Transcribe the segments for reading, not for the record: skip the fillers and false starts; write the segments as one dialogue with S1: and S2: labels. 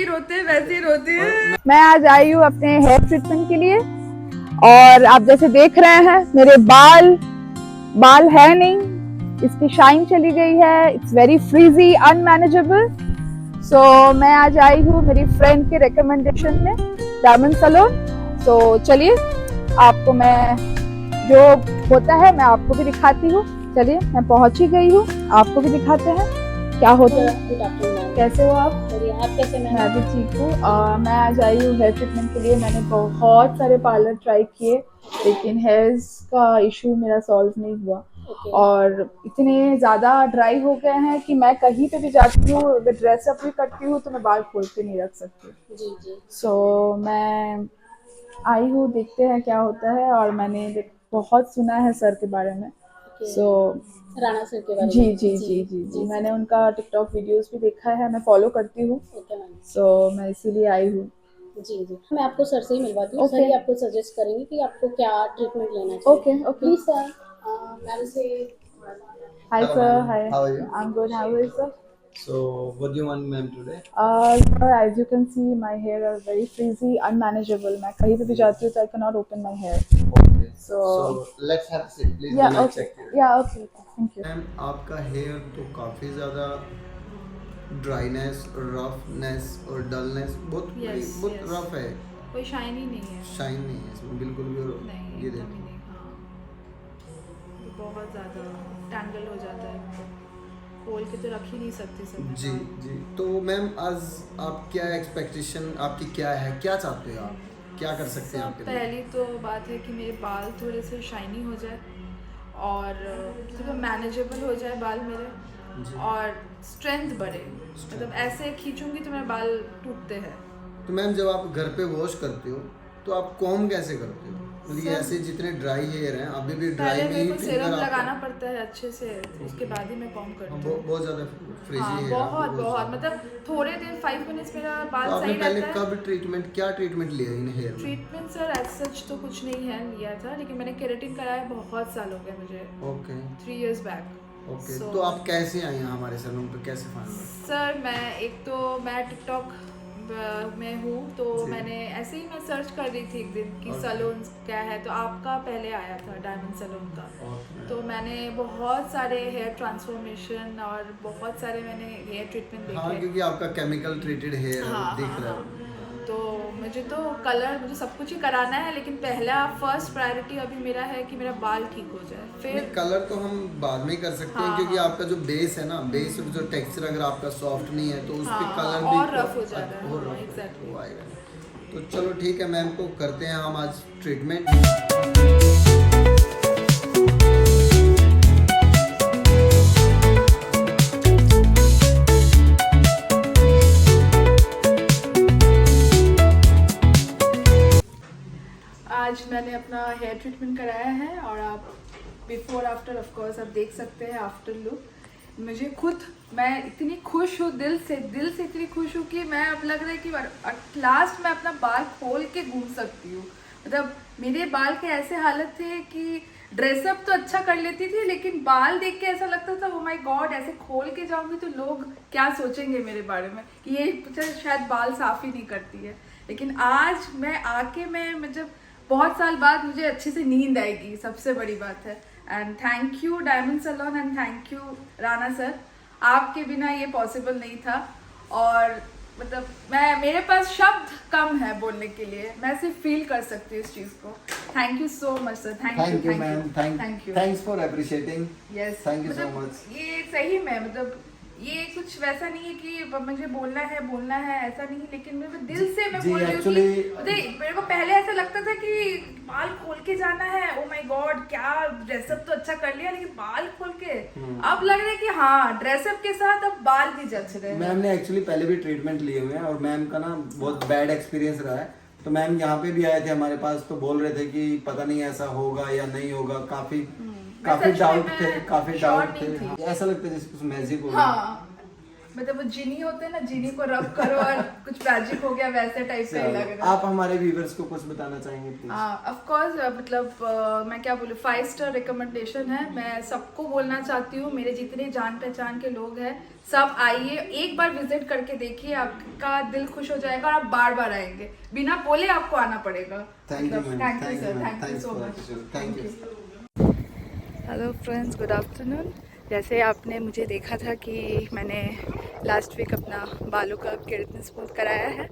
S1: रोते वैसे ही रोती है।
S2: मैं आज आई हूँ अपने हेयर ट्रीटमेंट के लिए और आप जैसे देख रहे हैं मेरे बाल है नहीं, इसकी शाइन चली गई है। It's very frizzy unmanageable. So मैं आज आई हूँ मेरी फ्रेंड के रिकमेंडेशन में डायमंड सैलून। सो चलिए आपको मैं जो होता है मैं आपको भी दिखाती हूँ। चलिए मैं पहुंच ही गई हूँ, आपको भी दिखाते हैं क्या होता है। कैसे हो आप?
S3: आप कैसे?
S2: मैं भी ठीक हूँ। मैं आज आई हूँ हेयर ट्रीटमेंट के लिए। मैंने बहुत सारे पार्लर ट्राई किए लेकिन हेयर्स का इशू मेरा सॉल्व नहीं हुआ। और इतने ज़्यादा ड्राई हो गए हैं कि मैं कहीं पे भी जाती हूँ, अगर ड्रेसअप भी करती हूँ तो मैं बाल खोल के नहीं रख सकती।
S3: जी।
S2: सो मैं आई हूँ, देखते हैं क्या होता है। और मैंने बहुत सुना है सर के बारे में। सो
S3: राणा सर के बारे में।
S2: जी मैंने उनका टिकटॉक वीडियोस भी देखा है, मैं फॉलो करती हूँ। सो मैं इसीलिए आई हूँ।
S3: जी मैं आपको सर से ही मिलवाती हूँ। सर ही आपको सजेस्ट करेंगे कि आपको क्या ट्रीटमेंट लेना चाहिए।
S2: ओके
S3: प्लीज सर, मैम से।
S2: हाय
S4: Hello,
S2: sir.
S4: ma'am.
S2: Hi,
S4: How are you?
S2: I am good. How is sir?
S4: So, what do you want, ma'am, today?
S2: Sir, as you can see, my hair are very frizzy, unmanageable. मैं कहीं पे भी जाती हूँ तो I cannot open my hair.
S4: Okay.
S2: So
S4: let's have a sit, please.
S2: yeah,
S4: Then I
S2: okay.
S4: check it.
S2: Yeah, okay. Thank you.
S4: Ma'am आपका hair तो काफ़ी ज़्यादा ड्राइनेस, रफनेस और डलनेस बहुत रफ है।
S1: कोई शाइन ही नहीं है।
S4: शाइन नहीं है इसमें बिल्कुल भी। और
S1: नहीं,
S4: ये
S1: एकदम ही
S4: देखो
S1: नहीं। हाँ, ये बहुत ज़्यादा टैंगल हो जाता है, खोल के तो रख ही नहीं सकती सब।
S4: जी। तो मैम आज आप क्या एक्सपेक्टेशन आपकी क्या है, क्या चाहते हो आप, क्या कर सकते हैं आपके लिए?
S1: पहली तो बात है कि मेरे बाल थोड़े से शाइनी हो जाए और थोड़ा मैनेजेबल हो जाए बाल मेरे, और स्ट्रेंथ बढ़े। मतलब ऐसे खींचूंगी तो मेरे बाल टूटते हैं।
S4: तो मैम जब आप घर पे वॉश करते हो तो आप कॉम्ब कैसे करते हो? मतलब ये ऐसे जितने ड्राई हेयर हैं अभी भी ड्राई
S1: पहले
S4: में
S1: मेरे
S4: ही
S1: को सीरम लगाना पड़ता है अच्छे से, उसके बाद ही मैं कॉम्ब करती हूँ।
S4: बहुत ज़्यादा फ्रिजी
S1: हाँ,
S4: है
S1: बहुत मतलब थोड़े देर 5 मिनट्स मेरा बाल
S4: तो आपने
S1: सही
S4: पहले
S1: रहता है।
S4: कब ट्रीटमेंट, क्या ट्रीटमेंट लिया इन हेयर में?
S1: ट्रीटमेंट सर एज सच तो कुछ नहीं है लिया था, लेकिन मैंने केराटिन कराया बहुत साल हो गए मुझे।
S4: Okay
S1: 3 years back.
S4: ओके तो आप कैसे आए हैं हमारे सैलून पे, कैसे फाइंड हुआ?
S1: सर मैं टिकटॉक में हूँ, तो मैंने ऐसे ही मैं सर्च कर रही थी एक दिन कि सैलून क्या है, तो आपका पहले आया था डायमंड सैलून का। तो मैंने बहुत सारे हेयर ट्रांसफॉर्मेशन और बहुत सारे मैंने हेयर ट्रीटमेंट देखे।
S4: हाँ क्योंकि आपका केमिकल ट्रीटेड हेयर दिख रहा है।
S1: तो मुझे सब कुछ ही कराना है, लेकिन पहला फर्स्ट प्रायोरिटी अभी मेरा है कि मेरा बाल ठीक हो जाए। फिर
S4: कलर तो हम बाद में कर सकते हैं क्योंकि आपका जो बेस है ना, बेस और जो टेक्सचर अगर आपका सॉफ्ट नहीं है तो उस पे कलर भी
S1: और रफ हो जाता है।
S4: और रफ
S1: एग्जैक्टली।
S4: वो आएगा। तो चलो ठीक है मैम, को करते हैं हम आज ट्रीटमेंट।
S1: आज मैंने अपना हेयर ट्रीटमेंट कराया है और आप बिफोर आफ्टर ऑफ कोर्स आप देख सकते हैं आफ्टर लुक। मैं इतनी खुश हूँ, दिल से इतनी खुश हूँ कि मैं अब लग रहा है कि एट लास्ट मैं अपना बाल खोल के घूम सकती हूँ। मतलब मेरे बाल के ऐसे हालत थे कि ड्रेसअप तो अच्छा कर लेती थी, लेकिन बाल देख के ऐसा लगता था ओ माय गॉड, ऐसे खोल के जाऊंगी तो लोग क्या सोचेंगे मेरे बारे में कि ये शायद बाल साफ ही नहीं करती है। लेकिन आज मैं आके मतलब बहुत साल बाद मुझे अच्छे से नींद आएगी, सबसे बड़ी बात है। And thank you Diamond Salon and thank you Rana sir, आपके बिना ये पॉसिबल नहीं था। और मतलब मेरे पास शब्द कम है बोलने के लिए, मैं सिर्फ फील कर सकती हूँ इस चीज़ को। Thank you so much sir.
S4: Thank you ma'am,
S1: thank you,
S4: thanks for appreciating.
S1: Yes,
S4: thank you so much.
S1: ये सही में मतलब ये कुछ वैसा नहीं है कि मुझे बोलना है ऐसा नहीं, लेकिन मेरे दिल से मैं बोल रही हूँ कि मेरे को पहले ऐसा लगता था कि बाल खोल के जाना है, ओ माय गॉड क्या ड्रेसअप तो अच्छा कर लिया, लेकिन बाल खोल के अब लग रहा है कि हाँ ड्रेसअप के साथ अब बाल भी जच रहे हैं।
S4: मैम ने एक्चुअली पहले भी ट्रीटमेंट लिए हुए हैं और मैम का ना बहुत बैड एक्सपीरियंस रहा है। तो मैम यहाँ पे भी आए थे हमारे पास, तो बोल रहे थे कि पता नहीं ऐसा होगा या नहीं होगा, काफी डाउट थे, ऐसा लगता है जैसे कुछ मैजिक हो रहा है।
S1: मतलब वो जीनी होते हैं ना, जीनी को रब करो और कुछ मैजिक हो गया, वैसे टाइप का ही लग रहा है।
S4: आप हमारे व्यूवर्स को कुछ बताना चाहेंगे प्लीज?
S1: ऑफ कोर्स मतलब मैं क्या बोलूँ, 5 स्टार रिकमेंडेशन है। मैं सबको बोलना चाहती हूँ, मेरे जितने जान पहचान के लोग हैं सब आइए, एक बार विजिट करके देखिए, आपका दिल खुश हो जाएगा और आप बार बार आएंगे, बिना बोले आपको आना पड़ेगा।
S4: Thank you
S1: thank you sir, thank you so much,
S4: thank you.
S1: Hello friends, good afternoon. जैसे आपने मुझे देखा था कि मैंने लास्ट वीक अपना बालों का केराटिन स्मूथ कराया है,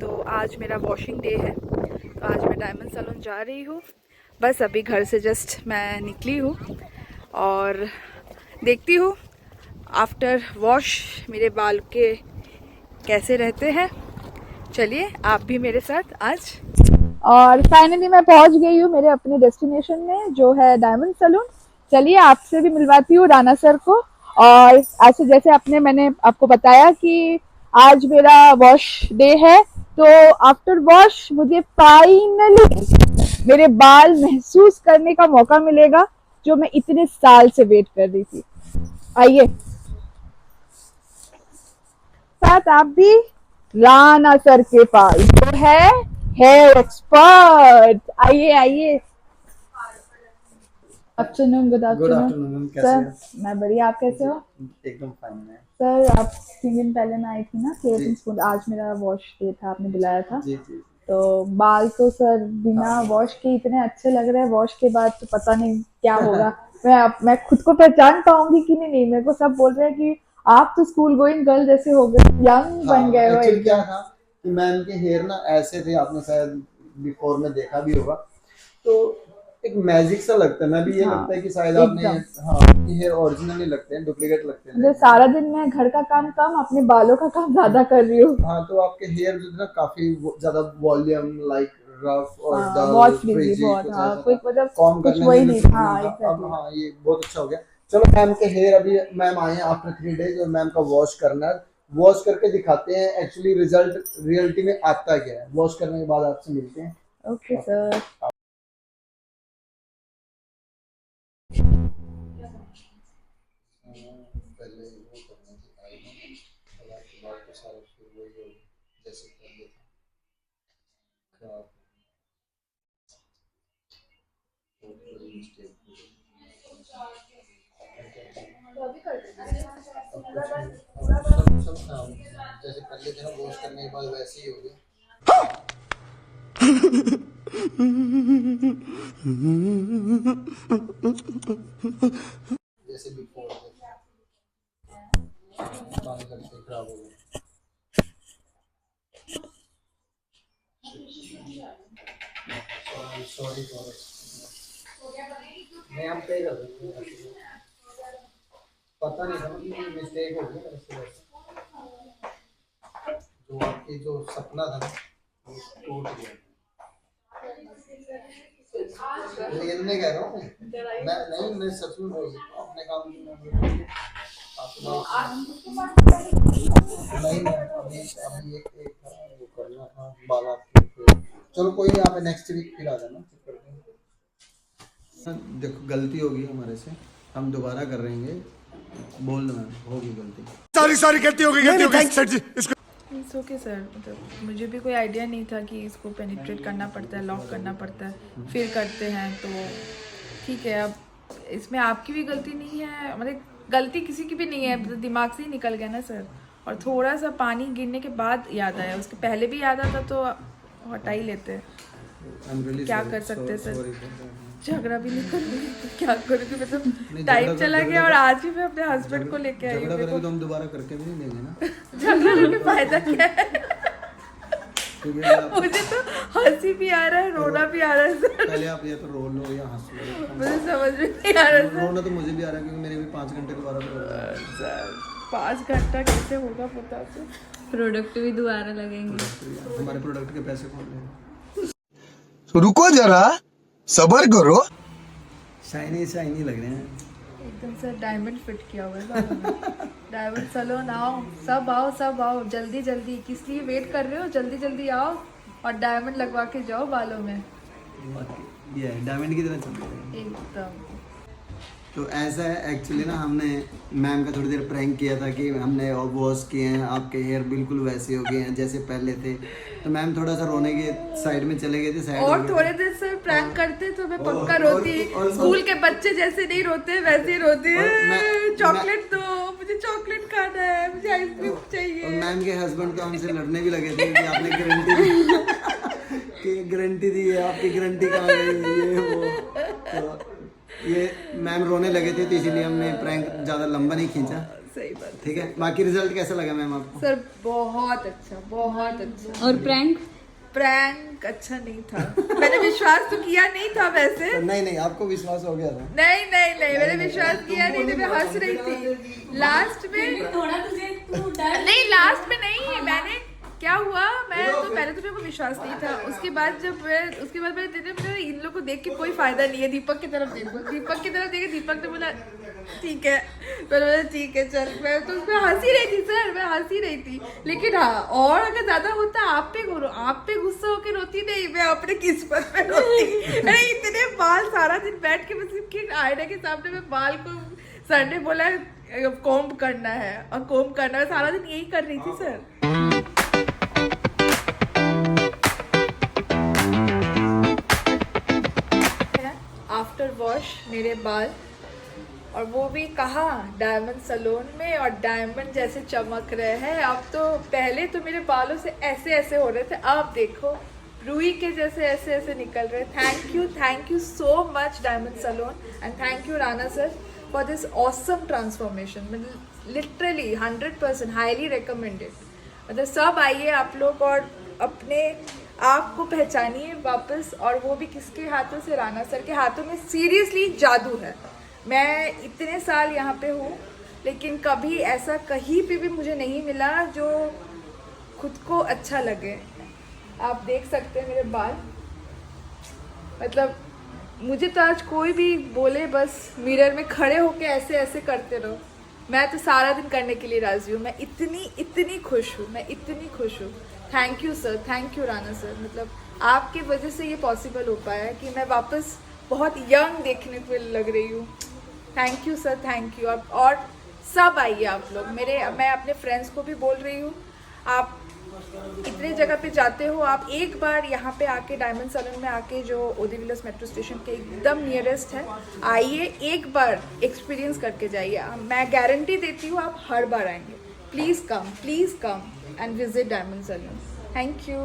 S1: तो आज मेरा वॉशिंग डे है, तो आज मैं डायमंड सैलून जा रही हूँ। बस अभी घर से जस्ट मैं निकली हूँ और देखती हूँ आफ्टर वॉश मेरे बाल के कैसे रहते हैं। चलिए आप भी मेरे साथ आज।
S2: और फाइनली मैं पहुंच गई हूँ मेरे अपने डेस्टिनेशन में, जो है डायमंड सैलून। चलिए आपसे भी मिलवाती हूँ राना सर को। और ऐसे जैसे मैंने आपको बताया कि आज मेरा वॉश डे है, तो आफ्टर वॉश मुझे फाइनली मेरे बाल महसूस करने का मौका मिलेगा, जो मैं इतने साल से वेट कर रही थी। आइए साथ आप भी राना सर के पास, जो है हेयर एक्सपर्ट। आइए आइए। Afternoon, good afternoon sir. मैं बढ़िया, आप कैसे हो?
S4: एकदम फाइन है
S2: सर आप 3 दिन पहले मैं आई थी ना केराटिन स्मूथ, आज मेरा वॉश डे था, आपने बुलाया था।
S4: जी जी।
S2: तो बाल तो सर बिना वॉश के इतने अच्छे लग रहे हैं, वॉश के बाद तो पता नहीं क्या होगा। मैं खुद को पहचान पाऊंगी कि नहीं। मेरे को सब बोल रहे हैं कि आप तो स्कूल गोइंग गर्ल जैसे हो गए, यंग बन गए हो।
S4: एक्चुअली क्या था कि मैम के हेयर ना ऐसे थे, आपने शायद बिफोर में देखा भी होगा, तो एक मैजिक सा लगता है। मैं भी ये
S2: हाँ,
S4: लगता है कि शायद आपने
S2: एकदम।
S4: हाँ, ये हेयर ओरिजिनल नहीं लगते हैं, डुप्लीकेट लगते हैं।
S2: जो सारा दिन मैं घर का काम कम, अपने बालों का काम ज्यादा कर रही हूँ।
S4: हाँ, तो आपके हेयर जो थे ना काफी ज्यादा वॉल्यूम लाइक रफ और डल
S2: बहुत फ्रिजी,
S4: फ्रिजी
S2: बहुत।
S4: कुछ
S2: हाँ,
S4: ऐसा
S2: कोई
S4: था।
S2: मतलब
S4: कॉम
S2: कुछ
S4: करने
S2: वही
S4: में
S2: नहीं।
S4: भी
S2: हाँ,
S4: था। अब
S2: exactly।
S4: हाँ, ये बहुत अच्छा हो गया। चलो मैम के हेयर अभी मैम आए हैं आफ्टर 3 डेज, और मैम का वॉश करना है। वॉश करके दिखाते हैं एक्चुअली रिजल्ट रियलिटी में आता क्या है। वॉश करने के बाद आपसे मिलते हैं।
S2: Okay sir.
S4: पहले वो करना सिखाएगा, और आपके बाद तो सारा फिर वही होगा जैसे पहले था। खराब बहुत बड़ी मिस्टेक हो गई। सब खराब जैसे पहले थे ना, वॉश करने के बाद वैसे ही हो गया। जैसे बिफोर बाल करके खराब हो गए। सॉरी फॉर मैं हम पे कर देंगे, पता नहीं था कि मिस्टेक हो गई मेरे से। जो आपकी जो सपना था ना वो टूट गया। लेकिन मैं कह रहा हूँ, मैं नहीं, मैं सच में बोल रहा हूँ, अपने काम की नहीं। मैं अभी अभी एक था वो करना था बाल आपके। चलो कोई नहीं, आप नेक्स्ट वीक फिर आ जाना। देखो गलती होगी हमारे से, हम दोबारा कर रहेंगे। बोल दो मैम, होगी गलती।
S5: सारी गलती हो गई sir ji.
S1: It's okay sir, मतलब मुझे भी कोई आइडिया नहीं था कि इसको पेनिट्रेट करना पड़ता है, लॉक करना पड़ता है, फिर करते हैं, तो ठीक है। अब इसमें आपकी भी गलती नहीं है, मतलब गलती किसी की भी नहीं है, मतलब दिमाग से ही निकल गया ना सर। और थोड़ा सा पानी गिरने के बाद याद आया, उसके पहले भी याद आता तो हटा ही लेते। क्या कर सकते हैं सर, झगड़ा भी नहीं करूँगी तो क्या करूँगी, मतलब टाइम चला गया और आज ही मैं अपने हस्बैंड को लेके आई
S4: झगड़ा करेंगे
S1: हूँ।
S4: तो हम दोबारा करके भी नहीं देंगे ना।
S1: झगड़ा करके फायदा क्या है?
S4: क्योंकि आप
S1: मुझे तो हंसी भी आ रहा है, रोना भी आ रहा है सर।
S4: पहले आप या तो रो लो या हंस लो।
S1: मुझे समझ में नहीं आ रहा सर।
S4: रोना तो मुझे भी आ रहा है, क्योंकि मेरे भी 5 घंटे दोबारा तो
S1: सर 5 घंटा कैसे होगा पता से?
S6: प्रोडक्ट भी दोबारा लगेंगे।
S4: हमारे प्रोडक्ट के पैसे कौन लेगा?
S5: तो रुको जरा, सबर करो।
S4: शाइनी शाइनी लग रहे हैं
S1: एकदम सर डायमंड फिट किया हुआ है बालों में। डायमंड सैलून आओ, सब आओ जल्दी जल्दी। किस लिए वेट कर रहे हो? जल्दी जल्दी आओ और डायमंड लगवा के जाओ बालों में।
S4: ये है डायमंड की तरह चल रहे हैं।
S1: एकदम
S4: तो ऐसा है एक्चुअली ना, हमने मैम का थोड़ी देर प्रैंक किया था कि हमने वॉश किए हैं, आपके हेयर बिल्कुल वैसे हो गए हैं जैसे पहले थे। तो मैम थोड़ा सा रोने के साइड में चले गए थे, साइड
S1: और थोड़े देर से प्रैंक करते तो मैं पक्का रोती। स्कूल के बच्चे जैसे नहीं रोते वैसे ही रोती है। चॉकलेट दो, मुझे चॉकलेट खाना है, मुझे आइसक्रीम
S4: और
S1: चाहिए।
S4: मैम के हस्बैंड तो हमसे लड़ने भी लगे थे कि आपने गारंटी दी है, आपकी गारंटी कहाँ गई, ये वो। तो ये मैम रोने लगे थे, तो इसीलिए हमने प्रैंक ज़्यादा लंबा नहीं खींचा।
S1: सही बात।
S4: ठीक है, बाकी रिजल्ट कैसा लगा मैम आपको?
S1: सर बहुत अच्छा, बहुत अच्छा।
S6: और प्रैंक
S1: प्रैंक अच्छा नहीं था। मैंने विश्वास तो किया नहीं था वैसे।
S4: नहीं आपको विश्वास हो गया था?
S1: नहीं मैंने विश्वास किया नहीं था, मैं हंस रही थी लास्ट में।
S3: थोड़ा तुझे तू डर
S1: नहीं लास्ट में नहीं, मैंने क्या हुआ, मैं तो पहले तो मेरे को विश्वास नहीं था। उसके बाद मैंने इन लोग को देख के कोई फायदा नहीं है, दीपक की तरफ देखो, दीपक की तरफ देखे। दीपक ने बोला ठीक है, मैंने बोला ठीक है चल। मैं तो उसमें हंसी रही थी सर, मैं हंसी रही थी। लेकिन हाँ, और अगर ज्यादा होता आप पे गुस्सा होकर रोती नहीं, मैं अपने किस्मत पे रोती। अरे इतने बाल सारा दिन बैठ के बस आईने के सामने में बाल को, सर ने बोला कोम्ब करना है और कोम्ब करना है, सारा दिन यही कर रही थी सर। आफ्टर वॉश मेरे बाल, और वो भी कहाँ, डायमंड सैलून में, और डायमंड जैसे चमक रहे हैं अब तो। पहले तो मेरे बालों से ऐसे ऐसे हो रहे थे, अब देखो रुई के जैसे ऐसे ऐसे निकल रहे। Thank you so much Diamond Salon, and thank you Rana sir for this awesome transformation. मतलब लिटरली 100% हाईली रिकमेंडेड। मतलब सब आइए आप लोग और अपने आप को पहचानिए वापस, और वो भी किसके हाथों से, राणा सर के हाथों में। सीरियसली जादू है। मैं इतने साल यहाँ पे हूँ, लेकिन कभी ऐसा कहीं पे भी मुझे नहीं मिला जो खुद को अच्छा लगे। आप देख सकते हैं मेरे बाल, मतलब मुझे तो आज कोई भी बोले बस मिरर में खड़े होके ऐसे ऐसे करते रहो, मैं तो सारा दिन करने के लिए राजी हूँ। मैं इतनी खुश हूँ, मैं इतनी खुश हूँ। Thank you sir, thank you Rana sir. मतलब आपकी वजह से ये पॉसिबल हो पाया कि मैं वापस बहुत यंग देखने को लग रही हूँ। Thank you sir, thank you. और सब आइए आप लोग मैं अपने फ्रेंड्स को भी बोल रही हूँ, आप इतने जगह पे जाते हो, आप एक बार यहाँ पे आके डायमंड सैलून में आके, जो ओदिविलस मेट्रो स्टेशन के एकदम नियरेस्ट है, आइए, एक बार एक्सपीरियंस करके जाइए। मैं गारंटी देती हूँ आप हर बार आएंगे। Please come and visit Diamond Salon. Thank you.